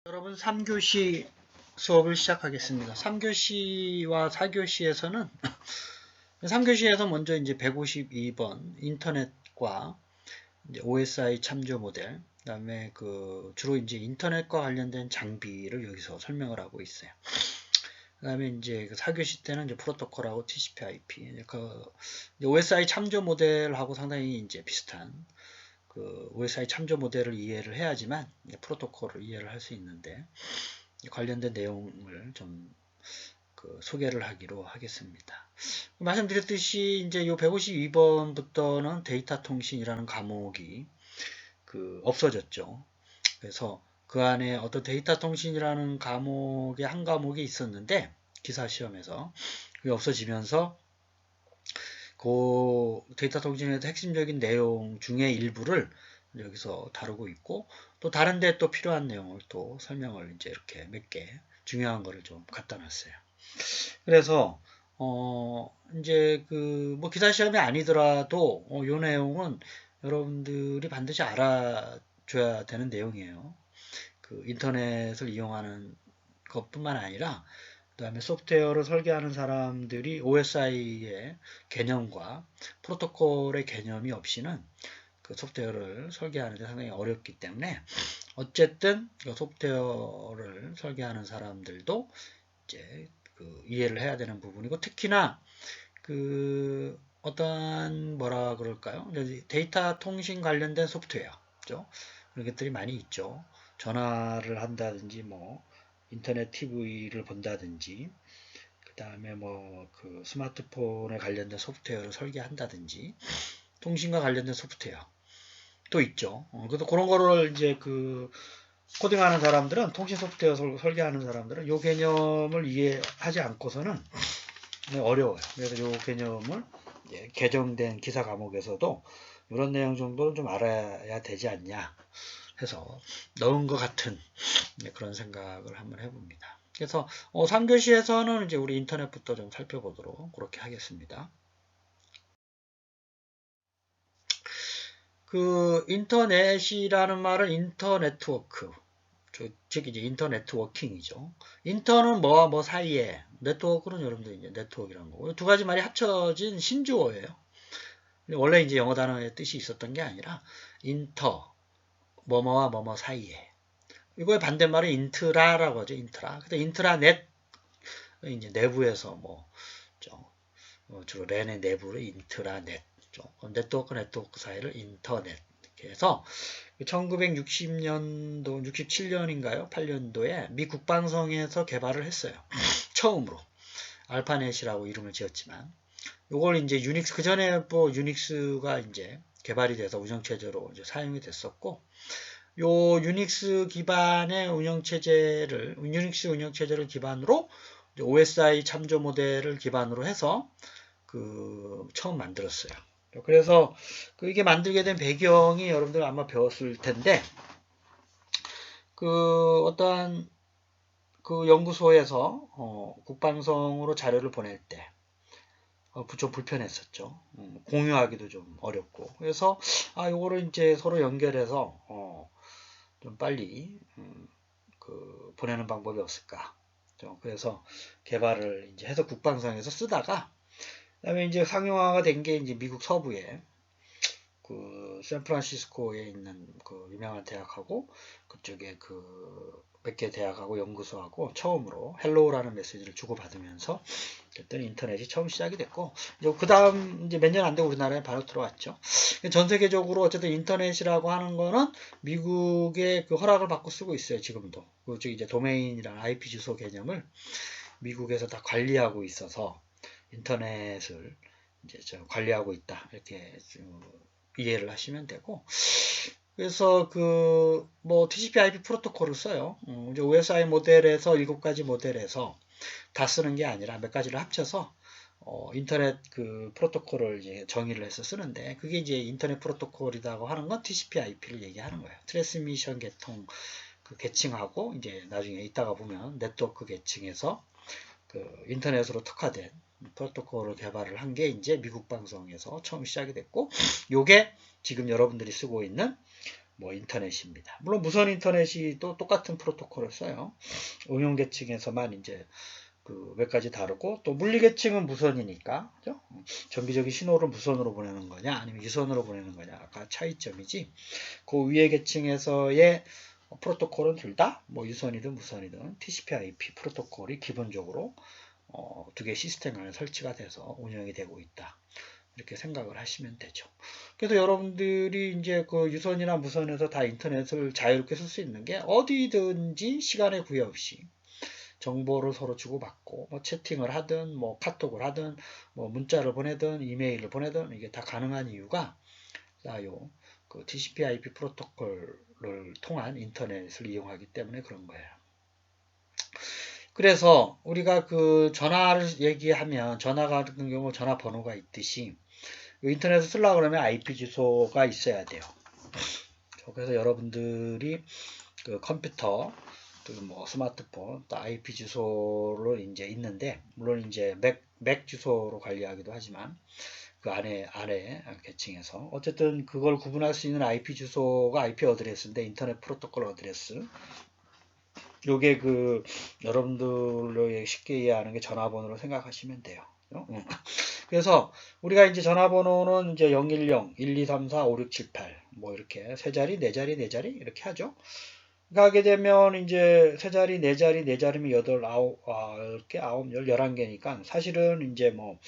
여러분 3교시 수업을 시작하겠습니다. 3교시와 4교시에서는 3교시에서 먼저 이제 152번 인터넷과 이제 OSI 참조 모델, 그다음에 주로 이제 인터넷과 관련된 장비를 여기서 설명을 하고 있어요. 그다음에 이제 4교시 때는 이제 프로토콜하고 TCP/IP, OSI 참조 모델하고 상당히 이제 비슷한 OSI 참조 모델을 이해를 해야지만 프로토콜을 이해를 할 수 있는데 관련된 내용을 좀 소개를 하기로 하겠습니다. 말씀드렸듯이 이제 이 152번부터는 데이터 통신이라는 과목이 없어졌죠. 그래서 그 안에 어떤 데이터 통신이라는 과목의 한 과목이 있었는데 기사 시험에서 그게 없어지면서 그 데이터 통신에서 핵심적인 내용 중에 일부를 여기서 다루고 있고, 또 다른데 또 필요한 내용을 또 설명을 이제 이렇게 몇 개 중요한 거를 좀 갖다 놨어요. 그래서 이제 뭐 기사 시험이 아니더라도 이 내용은 여러분들이 반드시 알아줘야 되는 내용이에요. 인터넷을 이용하는 것뿐만 아니라 그 다음에 소프트웨어를 설계하는 사람들이 OSI의 개념과 프로토콜의 개념이 없이는 소프트웨어를 설계하는 데 상당히 어렵기 때문에 어쨌든 소프트웨어를 설계하는 사람들도 이제 이해를 해야 되는 부분이고, 특히나 어떠한 뭐라 그럴까요? 데이터 통신 관련된 소프트웨어죠. 그런 것들이 많이 있죠. 전화를 한다든지 인터넷 TV를 본다든지, 그 다음에 스마트폰에 관련된 소프트웨어를 설계한다든지, 통신과 관련된 소프트웨어 또 있죠. 그래서 그런 거를 이제 코딩하는 사람들은, 통신 소프트웨어 설계하는 사람들은 이 개념을 이해하지 않고서는 어려워요. 그래서 이 개념을 개정된 기사 과목에서도 이런 내용 정도는 좀 알아야 되지 않냐 해서 넣은 것 같은 그런 생각을 한번 해봅니다. 그래서 3교시에서는 이제 우리 인터넷부터 좀 살펴보도록 그렇게 하겠습니다. 인터넷이라는 말은 인터네트워크, 즉 이제 인터네트워킹이죠. 인터는 뭐와 뭐 사이에, 네트워크는 여러분들 이제 네트워크라는 거고, 두 가지 말이 합쳐진 신주어예요. 원래 이제 영어 단어의 뜻이 있었던 게 아니라 인터, 뭐뭐와 뭐뭐 사이에. 이거의 반대말은 인트라라고 하죠. 인트라. 근데 인트라넷, 이제 내부에서 주로 랜의 내부를 인트라넷, 네트워크 사이를 인터넷. 이렇게 해서 1960년도, 67년인가요? 8년도에 미 국방성에서 개발을 했어요. 처음으로. 알파넷이라고 이름을 지었지만, 요걸 이제 유닉스, 그 전에 유닉스가 이제 개발이 돼서 운영체제로 이제 사용이 됐었고, 요 유닉스 기반의 유닉스 운영체제를 기반으로 OSI 참조 모델을 기반으로 해서 처음 만들었어요. 그래서 이게 만들게 된 배경이 여러분들 아마 배웠을 텐데, 어떠한 연구소에서 국방성으로 자료를 보낼 때 좀 불편했었죠. 공유하기도 좀 어렵고. 그래서 요거를 이제 서로 연결해서 좀 빨리 보내는 방법이 없을까. 그래서 개발을 이제 해서 국방성에서 쓰다가, 그다음에 이제 상용화가 된 게 이제 미국 서부에 샌프란시스코에 있는 유명한 대학하고 그쪽에 몇 개 대학하고 연구소하고 처음으로 헬로우라는 메시지를 주고받으면서 그랬더니 인터넷이 처음 시작이 됐고, 그 다음 이제 몇 년 안 되고 우리나라에 바로 들어왔죠. 전 세계적으로 어쨌든 인터넷이라고 하는 거는 미국의 허락을 받고 쓰고 있어요. 지금도. 즉 이제 도메인이라는 IP 주소 개념을 미국에서 다 관리하고 있어서 인터넷을 이제 관리하고 있다, 이렇게 이해를 하시면 되고, 그래서 TCP/IP 프로토콜을 써요. 이제 OSI 모델에서 7가지 모델에서 다 쓰는 게 아니라 몇 가지를 합쳐서 인터넷 프로토콜을 이제 정의를 해서 쓰는데, 그게 이제 인터넷 프로토콜이라고 하는 건 TCP/IP를 얘기하는 거예요. 트랜스미션 계통 계층하고, 이제 나중에 이따가 보면 네트워크 계층에서 인터넷으로 특화된 프로토콜을 개발을 한 게 이제 미국 방송에서 처음 시작이 됐고, 요게 지금 여러분들이 쓰고 있는 뭐 인터넷입니다. 물론 무선 인터넷이 또 똑같은 프로토콜을 써요. 응용 계층에서만 이제 그 몇 가지 다르고, 또 물리 계층은 무선이니까, 그죠? 정기적인 신호를 무선으로 보내는 거냐 아니면 유선으로 보내는 거냐가 차이점이지, 그 위에 계층에서의 프로토콜은 둘 다 뭐 유선이든 무선이든 TCP/IP 프로토콜이 기본적으로 두 개 시스템 안에 설치가 돼서 운영이 되고 있다. 이렇게 생각을 하시면 되죠. 그래서 여러분들이 이제 그 유선이나 무선에서 다 인터넷을 자유롭게 쓸 수 있는 게 어디든지 시간에 구애 없이 정보를 서로 주고받고, 뭐 채팅을 하든 뭐 카톡을 하든 뭐 문자를 보내든 이메일을 보내든 이게 다 가능한 이유가 요 그 TCP/IP 프로토콜을 통한 인터넷을 이용하기 때문에 그런 거예요. 그래서 우리가 그 전화를 얘기하면 전화 같은 경우 전화번호가 있듯이 인터넷을 쓰려고 그러면 IP 주소가 있어야 돼요. 그래서 여러분들이 그 컴퓨터, 뭐 스마트폰, 또 IP 주소로 이제 있는데, 물론 이제 맥 주소로 관리하기도 하지만 그 아래 계층에서 어쨌든 그걸 구분할 수 있는 IP 주소가 IP 어드레스인데, 인터넷 프로토콜 어드레스. 요게 그 여러분들로 쉽게 이해하는 게 전화번호로 생각하시면 돼요. 그래서 우리가 이제 전화번호는 이제 010, 1234, 5678 뭐 이렇게 세 자리, 네 자리, 네 자리 이렇게 하죠. 하게 되면 이제 세 자리, 네 자리, 네 자리면 8, 9개, 9, 10, 11개니까 사실은 이제 뭐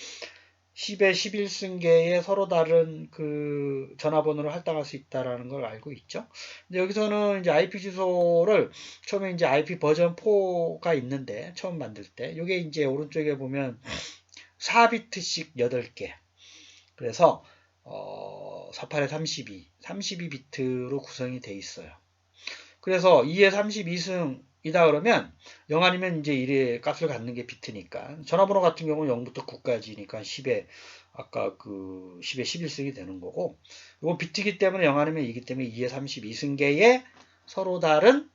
10에 11승계에 서로 다른 그 전화번호를 할당할 수 있다라는 걸 알고 있죠. 근데 여기서는 이제 IP 주소를 처음에 이제 IP 버전 4가 있는데, 처음 만들 때 이게 이제 오른쪽에 보면 4비트씩 8개. 그래서 48에 32비트로 구성이 돼 있어요. 그래서 2에 32승이다 그러면 0 아니면 이제 1의 값을 갖는 게 비트니까, 전화번호 같은 경우는 0부터 9까지니까 10에 아까 그 10에 11승이 되는 거고, 이건 비트이기 때문에 0 아니면 2이기 때문에 2에 32승계의 서로 다른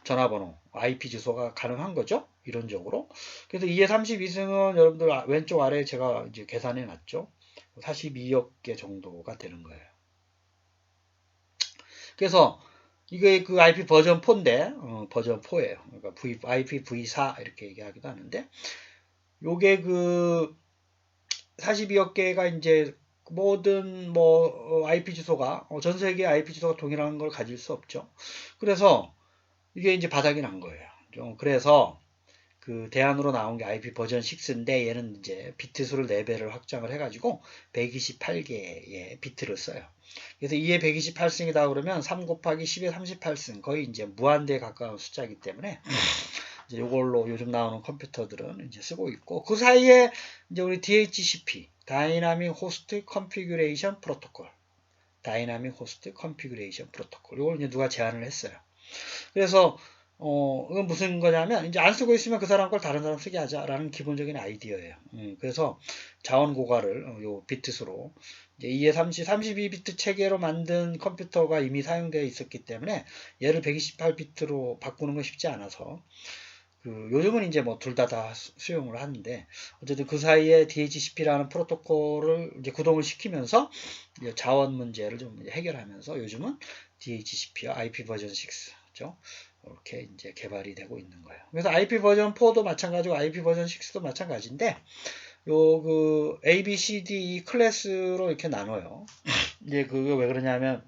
전화번호 IP 주소가 가능한 거죠. 이론적으로. 그래서 2에 32승은 여러분들 왼쪽 아래에 제가 이제 계산해 놨죠. 42억 개 정도가 되는 거예요. 그래서 이게 그 IP 버전 4인데, 버전 4예요. 그러니까 IP V4 이렇게 얘기하기도 하는데, 요게 그 42억 개가 이제 모든 뭐 IP 주소가 전 세계 IP 주소가 동일한 걸 가질 수 없죠. 그래서 이게 이제 바닥이 난 거예요. 그래서 그 대안으로 나온 게 IP 버전 6인데, 얘는 이제 비트 수를 4배를 확장을 해가지고 128개의 비트를 써요. 그래서 2에 128승이다 그러면 3 곱하기 10에 38승, 거의 이제 무한대에 가까운 숫자이기 때문에 이제 이걸로 요즘 나오는 컴퓨터들은 이제 쓰고 있고, 그 사이에 이제 우리 DHCP, 다이나믹 호스트 컨피규레이션 프로토콜, 다이나믹 호스트 컨피규레이션 프로토콜, 이걸 이제 누가 제안을 했어요. 그래서 이건 무슨 거냐면, 이제 안 쓰고 있으면 그 사람 걸 다른 사람 쓰게 하자라는 기본적인 아이디어예요. 그래서 자원 고갈을 요 비트수로 이제 2에 32비트 체계로 만든 컴퓨터가 이미 사용되어 있었기 때문에 얘를 128비트로 바꾸는 건 쉽지 않아서, 요즘은 이제 뭐 둘 다 수용을 하는데, 어쨌든 그 사이에 DHCP라는 프로토콜을 이제 구동을 시키면서 자원 문제를 좀 해결하면서 요즘은 DHCP와 IP 버전 6, 그죠? 이렇게 이제 개발이 되고 있는 거예요. 그래서 IP 버전 4도 마찬가지고 IP 버전 6도 마찬가지인데, 요 그 A, B, C, D, E 클래스로 이렇게 나눠요. 이제 그게 왜 그러냐면,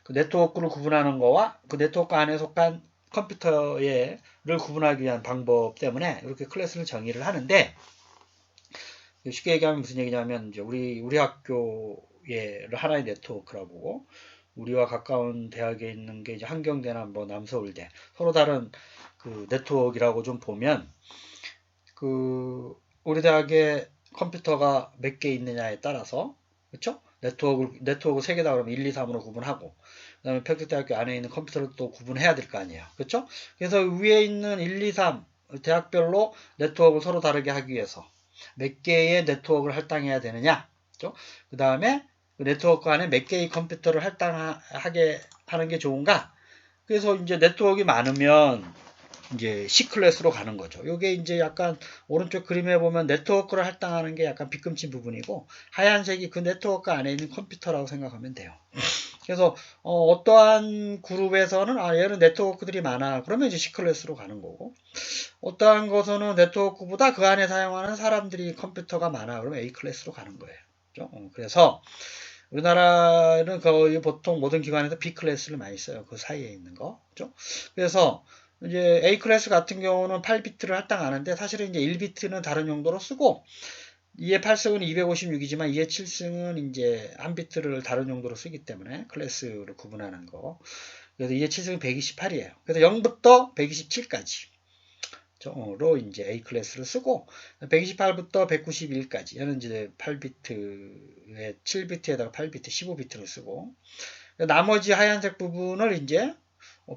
그 네트워크를 구분하는 거와 그 네트워크 안에 속한 컴퓨터를 구분하기 위한 방법 때문에 이렇게 클래스를 정의를 하는데, 쉽게 얘기하면 무슨 얘기냐면, 이제 우리 학교를 하나의 네트워크라고 보고, 우리와 가까운 대학에 있는 게 이제 한경대나 뭐 남서울대, 서로 다른 그 네트워크라고 좀 보면, 그 우리 대학에 컴퓨터가 몇 개 있느냐에 따라서, 그렇죠? 네트워크 3개다 그러면 1, 2, 3으로 구분하고, 그 다음에 평택대학교 안에 있는 컴퓨터를 또 구분해야 될 거 아니에요. 그렇죠? 그래서 위에 있는 1, 2, 3 대학별로 네트워크를 서로 다르게 하기 위해서 몇 개의 네트워크를 할당해야 되느냐, 그렇죠? 그 다음에 그 네트워크 안에 몇 개의 컴퓨터를 할당하게 하는 게 좋은가? 그래서 이제 네트워크가 많으면 이제 C클래스로 가는 거죠. 이게 이제 약간 오른쪽 그림에 보면 네트워크를 할당하는 게 약간 빗금친 부분이고, 하얀색이 그 네트워크 안에 있는 컴퓨터라고 생각하면 돼요. 그래서 어떠한 그룹에서는 얘는 네트워크들이 많아. 그러면 이제 C클래스로 가는 거고, 어떠한 것은 네트워크보다 그 안에 사용하는 사람들이 컴퓨터가 많아. 그러면 A클래스로 가는 거예요. 그죠? 그래서 우리나라는 거의 보통 모든 기관에서 B클래스를 많이 써요. 그 사이에 있는 거. 그죠? 그래서 이제 A클래스 같은 경우는 8비트를 할당하는데 사실은 이제 1비트는 다른 용도로 쓰고 2의 8승은 256이지만 2의 7승은 이제 한 비트를 다른 용도로 쓰기 때문에 클래스를 구분하는 거. 그래서 2의 7승이 128이에요. 그래서 0부터 127까지. 로 이제 A 클래스를 쓰고 128부터 191까지 얘는 이제 8비트에 7비트에다가 8비트 15비트를 쓰고 나머지 하얀색 부분을 이제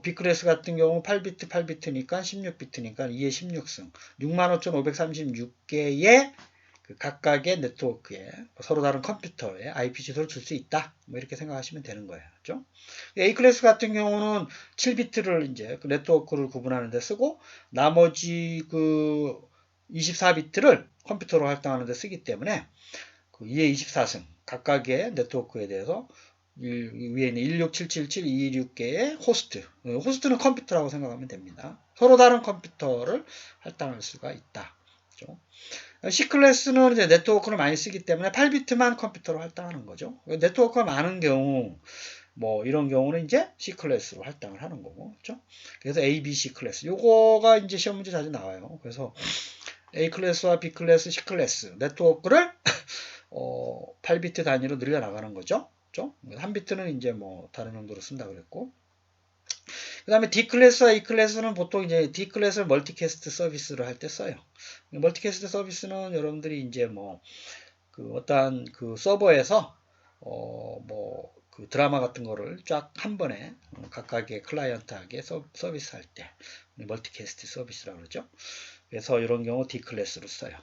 B 클래스 같은 경우 8비트 8비트니까 16비트니까 2의 16승 65,536개의 그 각각의 네트워크에 서로 다른 컴퓨터에 IP 주소를 줄 수 있다. 뭐 이렇게 생각하시면 되는 거예요. 그렇죠? A 클래스 같은 경우는 7비트를 이제 그 네트워크를 구분하는 데 쓰고 나머지 그 24비트를 컴퓨터로 할당하는 데 쓰기 때문에 그 2의 24승 각각의 네트워크에 대해서 위에 있는 16777, 226개의 호스트. 호스트는 컴퓨터라고 생각하면 됩니다. 서로 다른 컴퓨터를 할당할 수가 있다. 그렇죠? C클래스는 이제 네트워크를 많이 쓰기 때문에 8비트만 컴퓨터로 할당하는 거죠. 네트워크가 많은 경우, 뭐 이런 경우는 이제 C클래스로 할당을 하는 거고, 그렇죠? 그래서 A, B, C 클래스. 요거가 이제 시험 문제 자주 나와요. 그래서 A 클래스와 B 클래스, C 클래스 네트워크를 8비트 단위로 늘려나가는 거죠. 그렇죠? 한 비트는 이제 뭐 다른 용도로 쓴다 그랬고, 그 다음에 D클래스와 E클래스는 보통 이제 D클래스를 멀티캐스트 서비스를 할 때 써요. 멀티캐스트 서비스는 여러분들이 이제 뭐, 그 어떠한 그 서버에서, 뭐, 그 드라마 같은 거를 쫙 한 번에 각각의 클라이언트에게 서비스 할 때, 멀티캐스트 서비스라고 그러죠. 그래서 이런 경우 D클래스로 써요.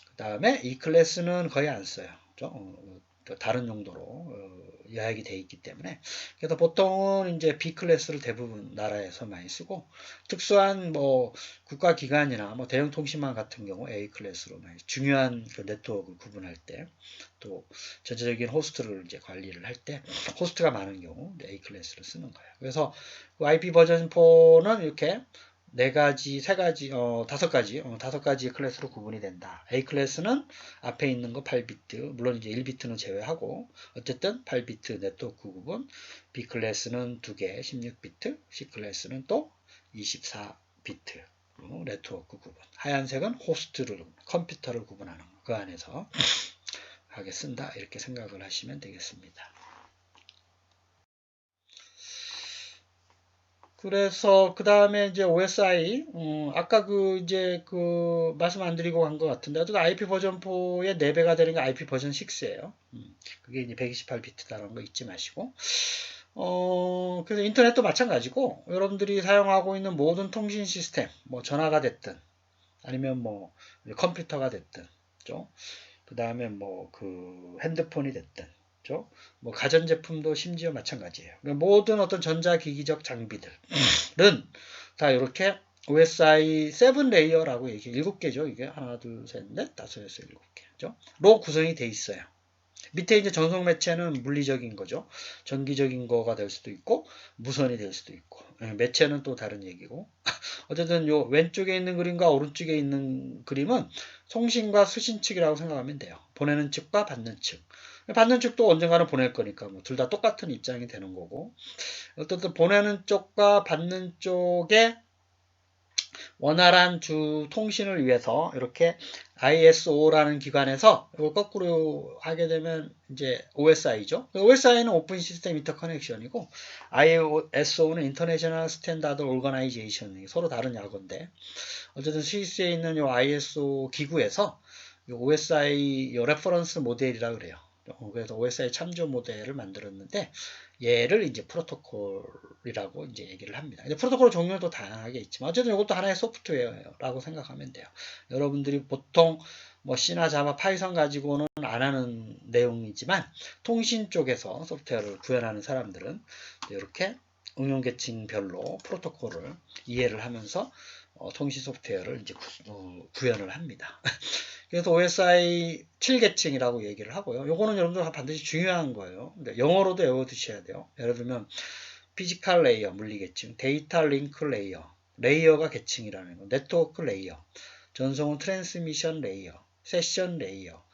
그 다음에 E클래스는 거의 안 써요. 다른 용도로 예약이 되어 있기 때문에 그래서 보통은 이제 B 클래스를 대부분 나라에서 많이 쓰고 특수한 뭐 국가기관이나 뭐 대형 통신망 같은 경우 A 클래스로 많이 중요한 그 네트워크 구분할 때 또 전체적인 호스트를 이제 관리를 할 때 호스트가 많은 경우 A 클래스를 쓰는 거예요. 그래서 그 IP 버전 4는 이렇게 네 가지, 세 가지, 다섯 가지의 클래스로 구분이 된다. A 클래스는 앞에 있는 거 8비트, 물론 이제 1비트는 제외하고, 어쨌든 8비트 네트워크 구분, B 클래스는 2개, 16비트, C 클래스는 또 24비트 네트워크 구분. 하얀색은 호스트를, 컴퓨터를 구분하는 거. 그 안에서 하게 쓴다. 이렇게 생각을 하시면 되겠습니다. 그래서 그 다음에 이제 OSI 아까 그 이제 그 말씀 안 드리고 간 것 같은데 어쨌든 IP 버전 4의 4배가 되는 게 IP 버전 6예요. 그게 이제 128비트다라는 거 잊지 마시고 그래서 인터넷도 마찬가지고 여러분들이 사용하고 있는 모든 통신 시스템 뭐 전화가 됐든 아니면 뭐 컴퓨터가 됐든 그 다음에 뭐 그 핸드폰이 됐든 뭐 가전제품도 심지어 마찬가지예요. 그러니까 모든 어떤 전자기기적 장비들은 다 이렇게 OSI 7레이어라고 얘기 7개죠. 이게 하나, 둘, 셋, 넷, 다섯, 여섯, 7개죠. 로 구성이 돼 있어요. 밑에 이제 전송 매체는 물리적인 거죠. 전기적인 거가 될 수도 있고 무선이 될 수도 있고 매체는 또 다른 얘기고 어쨌든 요 왼쪽에 있는 그림과 오른쪽에 있는 그림은 송신과 수신 측이라고 생각하면 돼요. 보내는 측과 받는 측. 받는 측도 언젠가는 보낼 거니까 뭐 둘 다 똑같은 입장이 되는 거고 어쨌든 보내는 쪽과 받는 쪽에 원활한 주 통신을 위해서 이렇게 ISO라는 기관에서 이걸 거꾸로 하게 되면 이제 OSI죠. OSI는 오픈 시스템 인터커넥션이고 ISO는 인터내셔널 스탠다드 오거나이제이션 서로 다른 약어인데 어쨌든 스위스에 있는 이 ISO 기구에서 OSI 레퍼런스 모델이라 그래요. 그래서 OSI 참조 모델을 만들었는데 얘를 이제 프로토콜이라고 이제 얘기를 합니다. 프로토콜 종류도 다양하게 있지만 어쨌든 이것도 하나의 소프트웨어라고 생각하면 돼요. 여러분들이 보통 뭐 C나 자바, 파이썬 가지고는 안 하는 내용이지만 통신 쪽에서 소프트웨어를 구현하는 사람들은 이렇게 응용 계층별로 프로토콜을 이해를 하면서 통신 소프트웨어를 이제 구현을 합니다. 그래서 OSI 7계층이라고 얘기를 하고요. 요거는 여러분들 반드시 중요한 거예요. 근데 영어로도 외워두셔야 돼요. 예를 들면 피지컬 레이어 물리계층, 데이터 링크 레이어, 레이어가 계층이라는 거, 네트워크 레이어, 전송은 트랜스미션 레이어, 세션 레이어,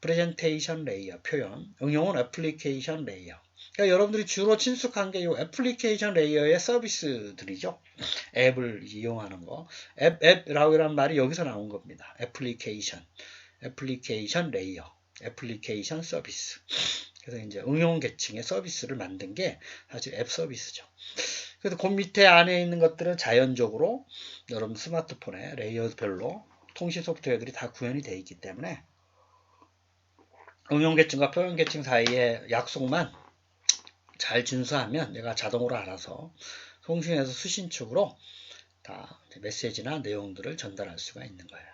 프레젠테이션 레이어, 표현, 응용은 애플리케이션 레이어. 그러니까 여러분들이 주로 친숙한 게 이 애플리케이션 레이어의 서비스들이죠. 앱을 이용하는 거. 앱이라고 하는 말이 여기서 나온 겁니다. 애플리케이션 레이어, 애플리케이션 서비스. 그래서 이제 응용 계층의 서비스를 만든 게 사실 앱 서비스죠. 그래서 그 밑에 안에 있는 것들은 자연적으로 여러분 스마트폰에 레이어별로 통신 소프트웨어들이 다 구현이 되어 있기 때문에 응용 계층과 표현 계층 사이의 약속만 잘 준수하면 얘가 자동으로 알아서 통신에서 수신축으로 다 메시지나 내용들을 전달할 수가 있는 거예요.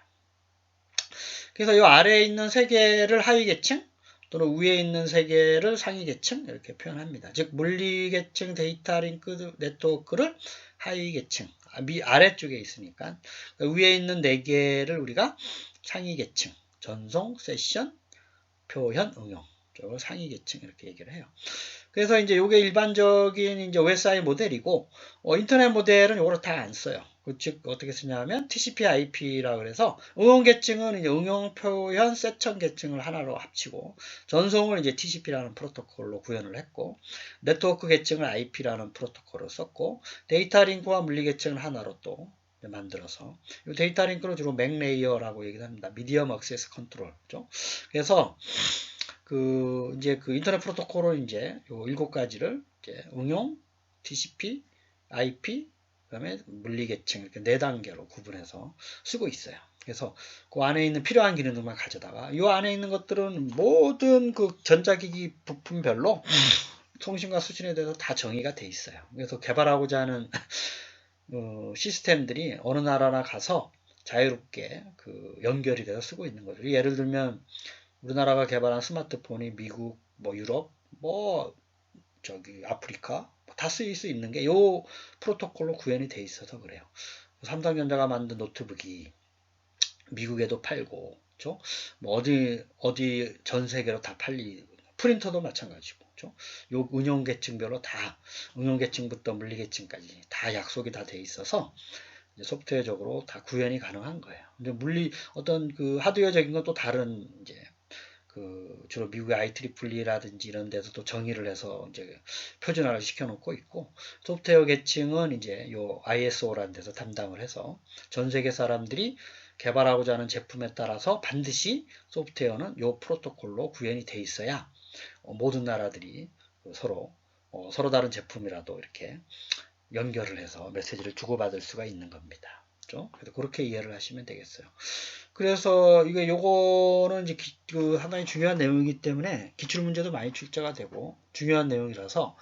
그래서 이 아래에 있는 세 개를 하위 계층 또는 위에 있는 세 개를 상위 계층 이렇게 표현합니다. 즉 물리 계층 데이터 링크 네트워크를 하위 계층 아래쪽에 있으니까 위에 있는 네 개를 우리가 상위 계층 전송, 세션, 표현, 응용 쪽을 상위 계층 이렇게 얘기를 해요. 그래서 이제 이게 일반적인 이제 OSI 모델이고 인터넷 모델은 이걸 다 안 써요. 즉 어떻게 쓰냐면 TCP/IP라 그래서 응용 계층은 이제 응용 표현 세션 계층을 하나로 합치고 전송을 이제 TCP라는 프로토콜로 구현을 했고 네트워크 계층을 IP라는 프로토콜을 썼고 데이터 링크와 물리 계층을 하나로 또 만들어서 이 데이터 링크는 주로 맥 레이어라고 얘기를 합니다. 미디엄 액세스 컨트롤죠. 그래서 이제 인터넷 프로토콜을 이제 요 7가지를 이제 응용, TCP, IP, 그다음에 물리 계층 이렇게 4단계로 구분해서 쓰고 있어요. 그래서 그 안에 있는 필요한 기능들만 가져다가 이 안에 있는 것들은 모든 그 전자기기 부품별로 통신과 수신에 대해서 다 정의가 돼 있어요. 그래서 개발하고자 하는 시스템들이 어느 나라나 가서 자유롭게 연결이 돼서 쓰고 있는 거죠. 예를 들면 우리나라가 개발한 스마트폰이 미국, 유럽, 아프리카 다 쓰일 수 있는 게 요 프로토콜로 구현이 돼 있어서 그래요. 삼성전자가 만든 노트북이 미국에도 팔고, 그렇죠? 어디 전 세계로 다 프린터도 마찬가지고, 그렇죠? 요 응용 계층별로 다 응용 계층부터 물리 계층까지 다 약속이 다 돼 있어서 소프트웨어적으로 다 구현이 가능한 거예요. 근데 어떤 하드웨어적인 건 또 다른 이제 주로 미국의 IEEE라든지 이런 데서도 정의를 해서 이제 표준화를 시켜놓고 있고 소프트웨어 계층은 이제 요 ISO라는 데서 담당을 해서 전 세계 사람들이 개발하고자 하는 제품에 따라서 반드시 소프트웨어는 요 프로토콜로 구현이 돼 있어야 모든 나라들이 서로 다른 제품이라도 이렇게 연결을 해서 메시지를 주고받을 수가 있는 겁니다. 그래서 그렇게 이해를 하시면 되겠어요. 그래서 요거는 이제 하나의 중요한 내용이기 때문에 기출문제도 많이 출제가 되고 중요한 내용이라서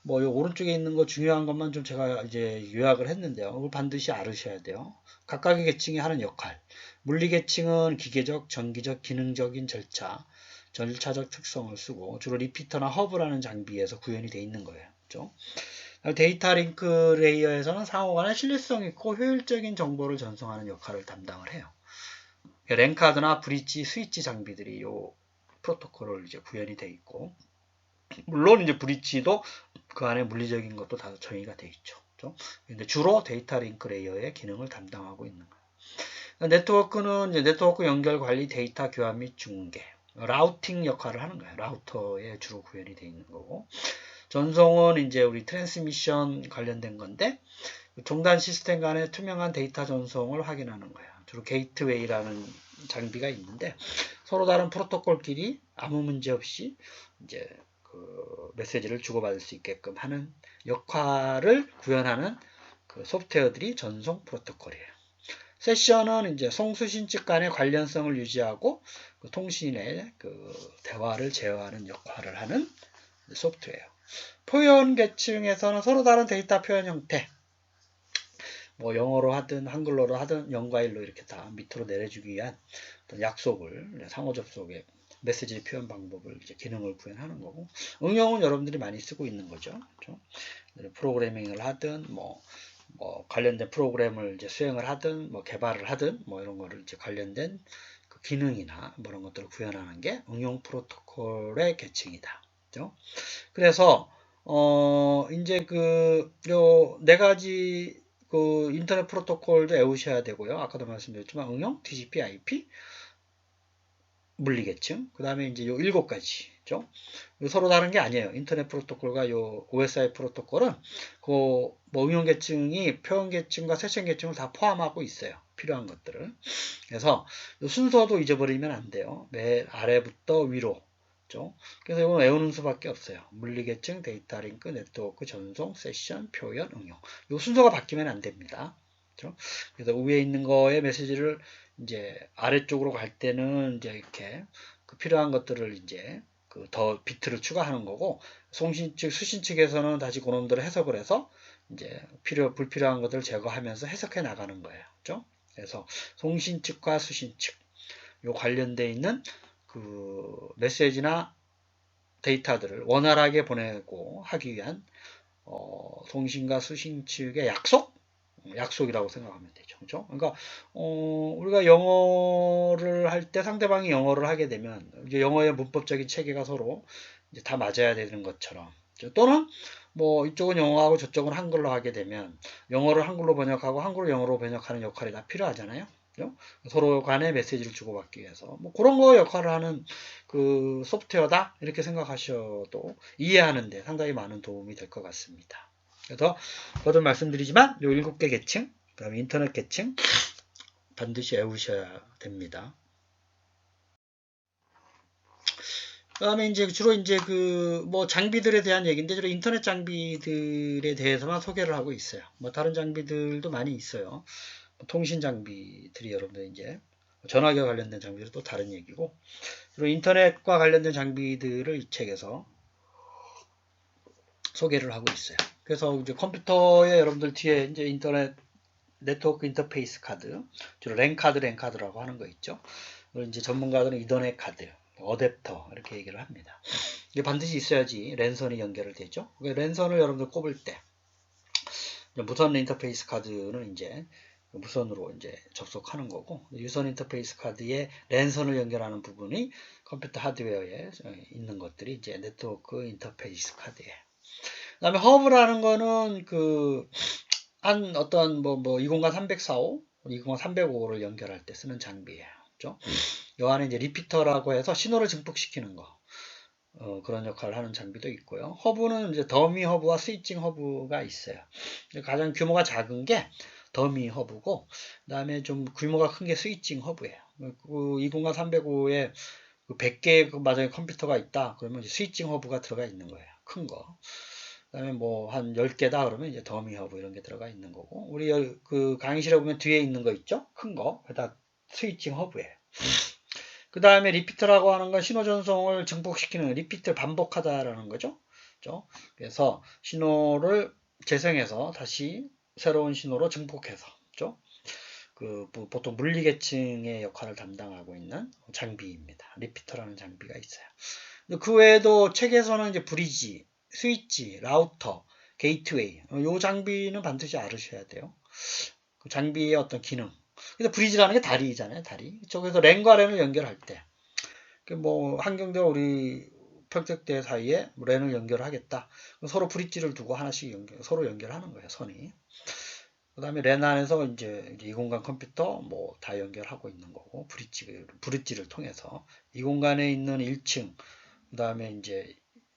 요 오른쪽에 있는 거 중요한 것만 좀 제가 이제 요약을 했는데요. 이걸 반드시 알으셔야 돼요. 각각의 계층이 하는 역할. 물리 계층은 기계적, 전기적, 기능적인 절차적 특성을 쓰고 주로 리피터나 허브라는 장비에서 구현이 되어 있는 거예요. 그렇죠? 데이터 링크 레이어에서는 상호간에 신뢰성 있고 효율적인 정보를 전송하는 역할을 담당을 해요. 랜카드나 브릿지, 스위치 장비들이 이 프로토콜을 이제 구현이 되어 있고, 물론 이제 브릿지도 그 안에 물리적인 것도 다 정의가 되어 있죠. 근데 주로 데이터 링크 레이어의 기능을 담당하고 있는 거예요. 네트워크는 이제 네트워크 연결 관리, 데이터 교환 및 중계, 라우팅 역할을 하는 거예요. 라우터에 주로 구현이 되어 있는 거고, 전송은 이제 우리 트랜스미션 관련된 건데, 종단 시스템 간의 투명한 데이터 전송을 확인하는 거예요. 주로 게이트웨이라는 장비가 있는데 서로 다른 프로토콜끼리 아무 문제 없이 이제 메시지를 주고받을 수 있게끔 하는 역할을 구현하는 소프트웨어들이 전송 프로토콜이에요. 세션은 이제 송수신측 간의 관련성을 유지하고 통신의 대화를 제어하는 역할을 하는 소프트웨어. 표현 계층에서는 서로 다른 데이터 표현 형태, 영어로 하든 한글로로 하든 0과 1로 이렇게 다 밑으로 내려주기 위한 어떤 약속을 상호 접속에 메시지 표현 방법을 이제 기능을 구현하는 거고, 응용은 여러분들이 많이 쓰고 있는 거죠. 그렇죠? 프로그래밍을 하든 뭐 관련된 프로그램을 이제 수행을 하든 뭐 개발을 하든 뭐 이런 거를 이제 관련된 그 기능이나 뭐 이런 것들을 구현하는 게 응용 프로토콜의 계층이다. 그렇죠? 그래서 이제 요 네 가지 그 인터넷 프로토콜도 외우셔야 되고요. 아까도 말씀드렸지만 응용, TCP/IP, 물리계층, 그 다음에 이제 요 7가지죠. 서로 다른 게 아니에요. 인터넷 프로토콜과 요 OSI 프로토콜은 그 뭐 응용 계층이 표현 계층과 세션 계층을 다 포함하고 있어요. 필요한 것들을. 그래서 순서도 잊어버리면 안 돼요. 맨 아래부터 위로. 그래서 이건 외우는 수밖에 없어요. 물리계층, 데이터 링크, 네트워크, 전송, 세션, 표현, 응용. 이 순서가 바뀌면 안 됩니다. 그렇죠? 그래서 위에 있는 거에 메시지를 이제 아래쪽으로 갈 때는 이제 이렇게 그 필요한 것들을 이제 그 더 비트를 추가하는 거고, 송신 측, 수신 측에서는 다시 그놈들을 해석을 해서 이제 불필요한 것들을 제거하면서 해석해 나가는 거예요. 그렇죠? 그래서 송신 측과 수신 측, 요 관련돼 있는 그 메시지나 데이터들을 원활하게 보내고 하기 위한 송신과 수신 측의 약속이라고 생각하면 되죠. 그렇죠? 그러니까 우리가 영어를 할 때 상대방이 영어를 하게 되면 이제 영어의 문법적인 체계가 서로 이제 다 맞아야 되는 것처럼, 또는 뭐 이쪽은 영어하고 저쪽은 한글로 하게 되면 영어를 한글로 번역하고 한글을 영어로 번역하는 역할이 다 필요하잖아요. 그죠? 서로 간에 메시지를 주고받기 위해서 뭐 그런 거 역할을 하는 그 소프트웨어다 이렇게 생각하셔도 이해하는데 상당히 많은 도움이 될 것 같습니다. 그래서 거듭 말씀드리지만 요 7개 계층, 그다음에 인터넷 계층 반드시 외우셔야 됩니다. 그다음에 이제 주로 이제 그 뭐 장비들에 대한 얘기인데 주로 인터넷 장비들에 대해서만 소개를 하고 있어요. 뭐 다른 장비들도 많이 있어요. 통신 장비들이 여러분들 이제 전화기와 관련된 장비들은 또 다른 얘기고, 주로 인터넷과 관련된 장비들을 이 책에서 소개를 하고 있어요. 그래서 이제 컴퓨터에 여러분들 뒤에 이제 인터넷 네트워크 인터페이스 카드, 주로 랜카드라고 하는 거 있죠. 그리고 이제 전문가들은 이더넷 카드, 어댑터 이렇게 얘기를 합니다. 이게 반드시 있어야지 랜선이 연결을 되죠. 랜선을 여러분들 꼽을 때 무선 인터페이스 카드는 이제 무선으로 이제 접속하는 거고, 유선 인터페이스 카드에 랜선을 연결하는 부분이 컴퓨터 하드웨어에 있는 것들이 이제 네트워크 인터페이스 카드예요. 그 다음에 허브라는 거는 한 어떤 뭐 203, 345, 203, 305를 연결할 때 쓰는 장비예요. 그렇죠? 요 안에 이제 리피터라고 해서 신호를 증폭시키는 거. 그런 역할을 하는 장비도 있고요. 허브는 이제 더미 허브와 스위칭 허브가 있어요. 가장 규모가 작은 게 더미 허브고, 그 다음에 좀 규모가 큰 게 스위칭 허브예요. 203, 305에 100개의 맞아요 컴퓨터가 있다. 그러면 이제 스위칭 허브가 들어가 있는 거예요. 큰 거. 그 다음에 뭐 한 10개다 그러면 이제 더미 허브 이런 게 들어가 있는 거고, 우리 그 강의실에 보면 뒤에 있는 거 있죠? 큰 거. 그다 스위칭 허브예요. 그 다음에 리피터라고 하는 건 신호 전송을 증폭시키는, 리피트를 반복하다라는 거죠. 그렇죠? 그래서 신호를 재생해서 다시 새로운 신호로 증폭해서, 그렇죠? 보통 물리계층의 역할을 담당하고 있는 장비입니다. 리피터라는 장비가 있어요. 그 외에도 책에서는 이제 브리지, 스위치, 라우터, 게이트웨이, 이 장비는 반드시 알으셔야 돼요. 그 장비의 어떤 기능. 그래서 브리지라는 게 다리잖아요, 다리. 그래서 랜과 랜을 연결할 때, 뭐 한경대와 우리 평택대 사이에 랜을 연결하겠다. 서로 브릿지를 두고 하나씩 서로 연결하는 거예요, 선이. 그 다음에 랜 안에서 이제 이 공간 컴퓨터 뭐 다 연결하고 있는 거고, 브릿지를 통해서 이 공간에 있는 1층, 그 다음에 이제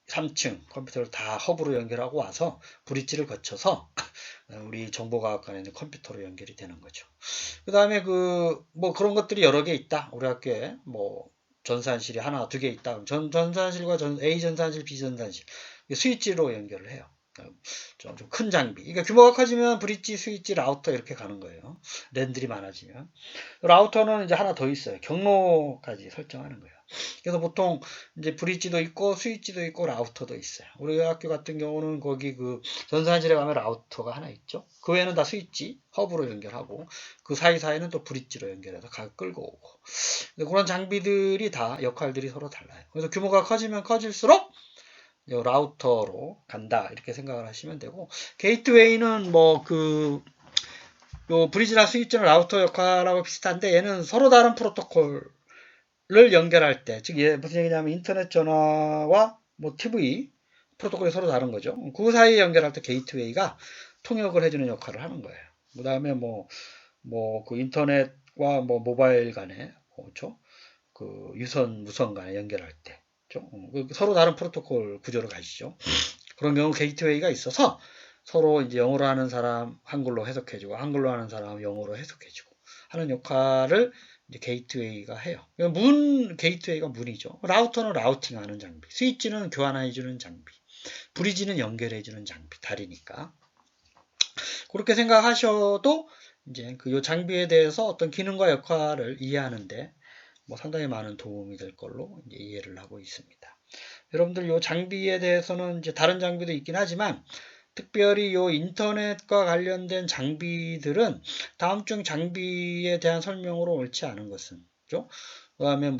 3층 컴퓨터를 다 허브로 연결하고 와서 브릿지를 거쳐서 우리 정보과학관에 있는 컴퓨터로 연결이 되는 거죠. 그 다음에 뭐 그런 것들이 여러 개 있다. 우리 학교에 뭐 전산실이 하나, 두 개 있다. 전산실과 A 전산실, B 전산실 스위치로 연결을 해요. 좀 큰 장비. 그러니까 규모가 커지면 브릿지, 스위치, 라우터 이렇게 가는 거예요. 랜들이 많아지면. 라우터는 이제 하나 더 있어요. 경로까지 설정하는 거예요. 그래서 보통 이제 브릿지도 있고 스위치도 있고 라우터도 있어요. 우리 학교 같은 경우는 거기 그 전산실에 가면 라우터가 하나 있죠. 그 외에는 다 스위치, 허브로 연결하고 그 사이사이는 또 브릿지로 연결해서 끌고 오고. 그런 장비들이 다 역할들이 서로 달라요. 그래서 규모가 커지면 커질수록 라우터로 간다 이렇게 생각을 하시면 되고, 게이트웨이는 뭐 요 브리지나 스위치는 라우터 역할하고 비슷한데 얘는 서로 다른 프로토콜을 연결할 때, 즉 무슨 얘기냐면 인터넷 전화와 뭐 TV 프로토콜이 서로 다른 거죠. 그 사이에 연결할 때 게이트웨이가 통역을 해주는 역할을 하는 거예요. 그 다음에 그 인터넷과 뭐 모바일 간에 그렇죠? 그 유선 무선 간에 연결할 때 서로 다른 프로토콜 구조를 가지죠. 그런 경우 게이트웨이가 있어서 서로 이제 영어로 하는 사람 한글로 해석해주고 한글로 하는 사람 영어로 해석해주고 하는 역할을 이제 게이트웨이가 해요. 게이트웨이가 문이죠. 라우터는 라우팅하는 장비, 스위치는 교환해주는 장비, 브리지는 연결해주는 장비, 다리니까. 그렇게 생각하셔도 이제 요 장비에 대해서 어떤 기능과 역할을 이해하는데 뭐 상당히 많은 도움이 될 걸로 이제 이해를 하고 있습니다. 여러분들 요 장비에 대해서는 이제 다른 장비도 있긴 하지만 특별히 요 인터넷과 관련된 장비들은 다음 중 장비에 대한 설명으로 옳지 않은 것은 그죠? 그다음에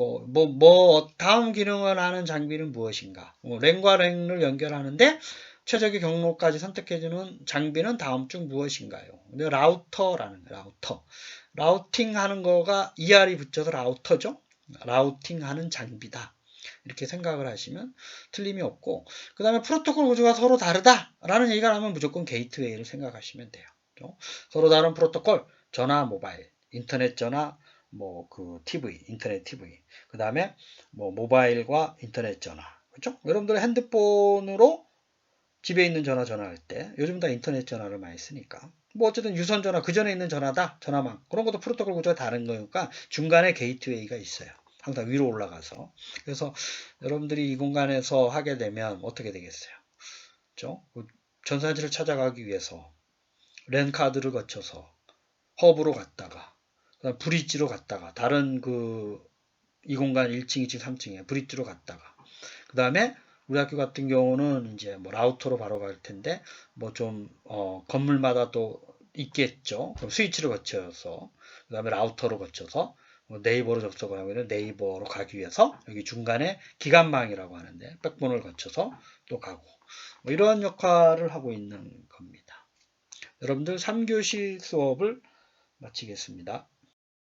다음 기능을 하는 장비는 무엇인가? 랜과 랜을 연결하는데 최적의 경로까지 선택해주는 장비는 다음 중 무엇인가요? 라우터라는 거예요. 라우터. 라우팅 하는 거가 ER이 붙여서 라우터죠. 라우팅 하는 장비다. 이렇게 생각을 하시면 틀림이 없고, 그 다음에 프로토콜 구조가 서로 다르다라는 얘기가 나오면 무조건 게이트웨이를 생각하시면 돼요. 서로 다른 프로토콜, 전화, 모바일, 인터넷 전화, TV, 인터넷 TV, 그 다음에 모바일과 인터넷 전화, 그렇죠? 여러분들 핸드폰으로 집에 있는 전화할 때 요즘 다 인터넷 전화를 많이 쓰니까 어쨌든 유선 전화, 그 전에 있는 전화다, 전화망, 그런 것도 프로토콜 구조가 다른 거니까 중간에 게이트웨이가 있어요. 항상 위로 올라가서. 그래서 여러분들이 이 공간에서 하게 되면 어떻게 되겠어요? 그렇죠? 전산지를 찾아가기 위해서 랜 카드를 거쳐서 허브로 갔다가 브릿지로 갔다가 다른 이 공간 1층, 2층, 3층에 브릿지로 갔다가 그 다음에 우리 학교 같은 경우는 이제 라우터로 바로 갈 텐데 건물마다 또 있겠죠. 그럼 스위치를 거쳐서 그 다음에 라우터로 거쳐서 네이버로 접속을 하면 네이버로 가기 위해서 여기 중간에 기간망이라고 하는데 백본을 거쳐서 또 가고 이런 역할을 하고 있는 겁니다. 여러분들 3교시 수업을 마치겠습니다.